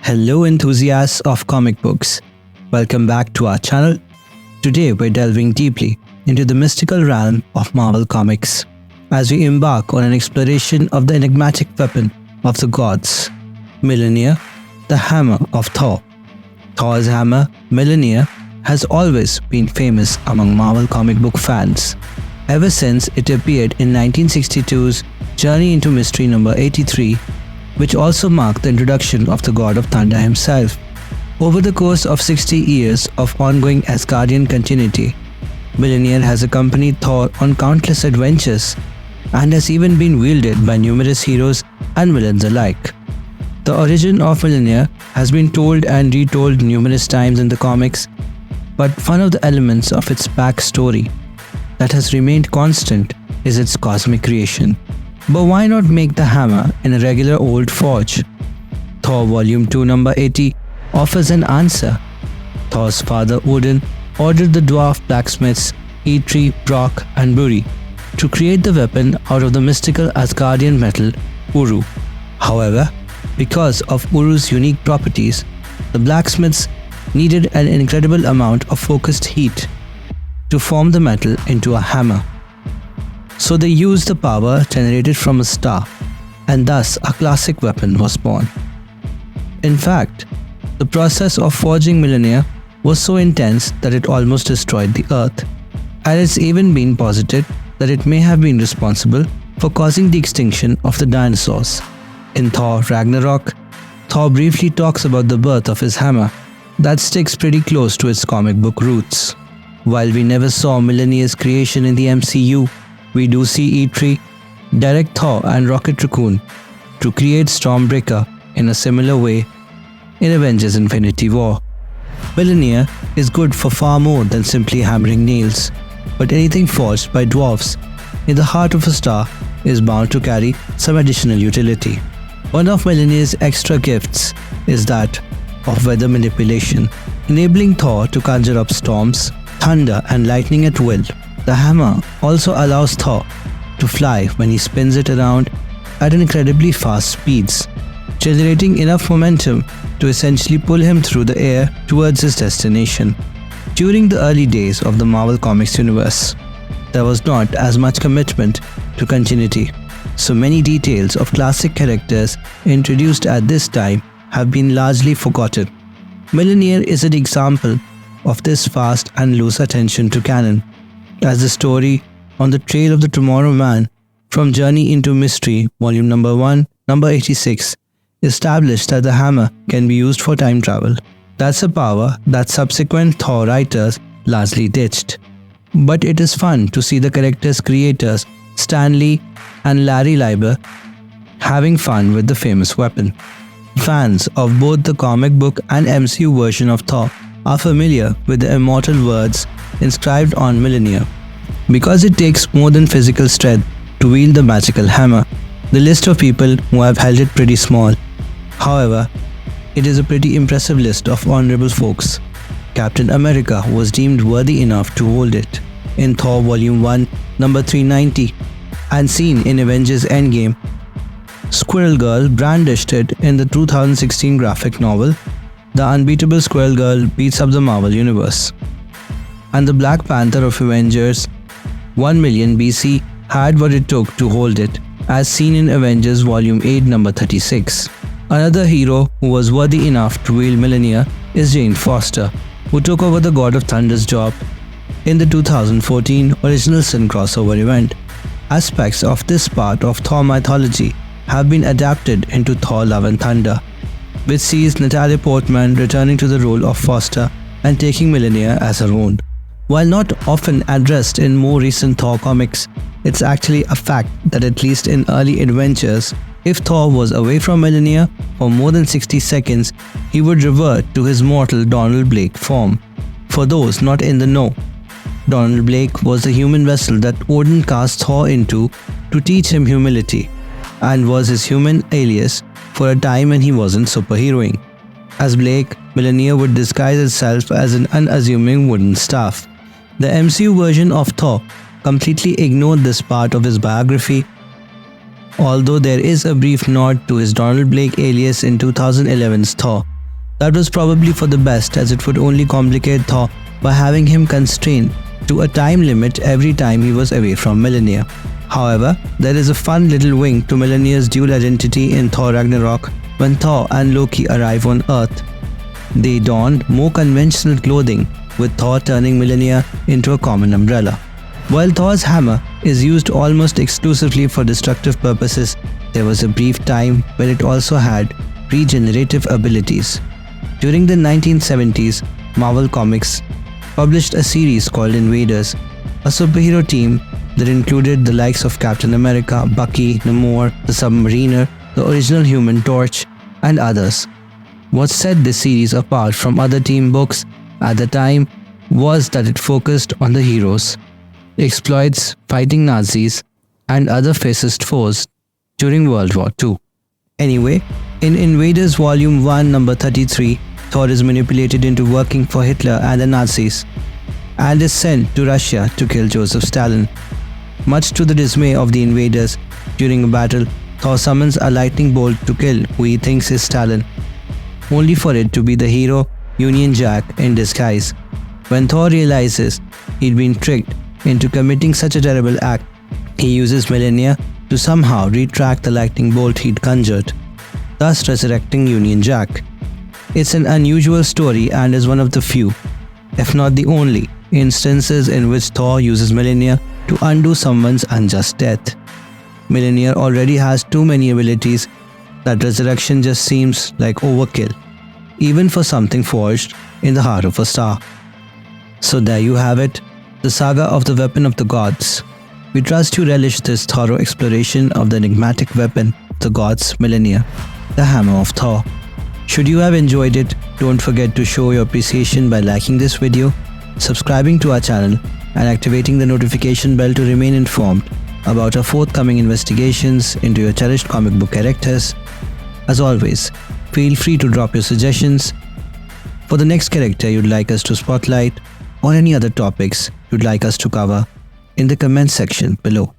Hello, enthusiasts of comic books. Welcome back to our channel. Today, we're delving deeply into the mystical realm of Marvel Comics as we embark on an exploration of the enigmatic weapon of the gods, Mjolnir, the hammer of Thor. Thor's hammer, Mjolnir, has always been famous among Marvel comic book fans, ever since it appeared in 1962's Journey into Mystery number 83, which also marked the introduction of the god of thunder himself. Over the course of 60 years of ongoing Asgardian continuity, Mjolnir has accompanied Thor on countless adventures and has even been wielded by numerous heroes and villains alike. The origin of Mjolnir has been told and retold numerous times in the comics, but one of the elements of its backstory that has remained constant is its cosmic creation. But why not make the hammer in a regular old forge? Thor Volume 2 number 80 offers an answer. Thor's father Odin ordered the dwarf blacksmiths Eitri, Brock and Buri to create the weapon out of the mystical Asgardian metal Uru. However, because of Uru's unique properties, the blacksmiths needed an incredible amount of focused heat to form the metal into a hammer. So they used the power generated from a star, and thus a classic weapon was born. In fact, the process of forging Mjolnir was so intense that it almost destroyed the earth, and it's even been posited that it may have been responsible for causing the extinction of the dinosaurs. In Thor Ragnarok, Thor briefly talks about the birth of his hammer that sticks pretty close to its comic book roots. While we never saw Mjolnir's creation in the MCU, we do see Eitri direct Thor and Rocket Raccoon to create Stormbreaker in a similar way in Avengers Infinity War. Mjolnir is good for far more than simply hammering nails, but anything forged by dwarves in the heart of a star is bound to carry some additional utility. One of Mjolnir's extra gifts is that of weather manipulation, enabling Thor to conjure up storms, thunder and lightning at will. The hammer also allows Thor to fly when he spins it around at incredibly fast speeds, generating enough momentum to essentially pull him through the air towards his destination. During the early days of the Marvel Comics universe, there was not as much commitment to continuity, so many details of classic characters introduced at this time have been largely forgotten. Mjolnir is an example of this fast and loose attention to canon, as the story On the Trail of the Tomorrow Man from Journey into Mystery, Volume number 1, number 86, established that the hammer can be used for time travel. That's a power that subsequent Thor writers largely ditched. But it is fun to see the character's creators, Stan Lee and Larry Lieber, having fun with the famous weapon. Fans of both the comic book and MCU version of Thor are familiar with the immortal words inscribed on Mjolnir. Because it takes more than physical strength to wield the magical hammer, the list of people who have held it pretty small. However, it is a pretty impressive list of honorable folks. Captain America was deemed worthy enough to hold it in Thor Volume 1, number 390, and seen in Avengers Endgame. Squirrel Girl brandished it in the 2016 graphic novel The Unbeatable Squirrel Girl Beats Up the Marvel Universe. And the Black Panther of Avengers 1 million BC had what it took to hold it, as seen in Avengers Volume 8 number 36. Another hero who was worthy enough to wield Mjolnir is Jane Foster, who took over the God of Thunder's job in the 2014 original Sin crossover event. Aspects of this part of Thor mythology have been adapted into Thor Love and Thunder, which sees Natalie Portman returning to the role of Foster and taking Mjolnir as her own. While not often addressed in more recent Thor comics, it's actually a fact that at least in early adventures, if Thor was away from Mjolnir for more than 60 seconds, he would revert to his mortal Donald Blake form. For those not in the know, Donald Blake was the human vessel that Odin cast Thor into to teach him humility, and was his human alias for a time when he wasn't superheroing. As Blake, Mjolnir would disguise itself as an unassuming wooden staff. The MCU version of Thor completely ignored this part of his biography, although there is a brief nod to his Donald Blake alias in 2011's Thor, That was probably for the best, as it would only complicate Thor by having him constrained to a time limit every time he was away from Mjolnir. However, there is a fun little wink to Mjolnir's dual identity in Thor Ragnarok when Thor and Loki arrive on Earth. They donned more conventional clothing, with Thor turning Mjolnir into a common umbrella. While Thor's hammer is used almost exclusively for destructive purposes, there was a brief time where it also had regenerative abilities. During the 1970s, Marvel Comics published a series called Invaders, a superhero team that included the likes of Captain America, Bucky, Namor, the Submariner, the original Human Torch, and others. What set this series apart from other team books at the time was that it focused on the heroes, exploits, fighting Nazis, and other fascist foes during World War II. Anyway, in Invaders Volume 1 number 33, Thor is manipulated into working for Hitler and the Nazis, and is sent to Russia to kill Joseph Stalin. Much to the dismay of the invaders, during a battle, Thor summons a lightning bolt to kill who he thinks is Stalin, only for it to be the hero Union Jack in disguise. When Thor realizes he'd been tricked into committing such a terrible act, he uses Mjolnir to somehow retract the lightning bolt he'd conjured, thus resurrecting Union Jack. It's an unusual story and is one of the few, if not the only, instances in which Thor uses Mjolnir to undo someone's unjust death. Mjolnir already has too many abilities that resurrection just seems like overkill, even for something forged in the heart of a star. So there you have it, the saga of the weapon of the gods. We trust you relish this thorough exploration of the enigmatic weapon, the gods' Mjolnir, the hammer of Thor. Should you have enjoyed it, don't forget to show your appreciation by liking this video, subscribing to our channel, and activating the notification bell to remain informed about our forthcoming investigations into your cherished comic book characters. As always, feel free to drop your suggestions for the next character you'd like us to spotlight or any other topics you'd like us to cover in the comment section below.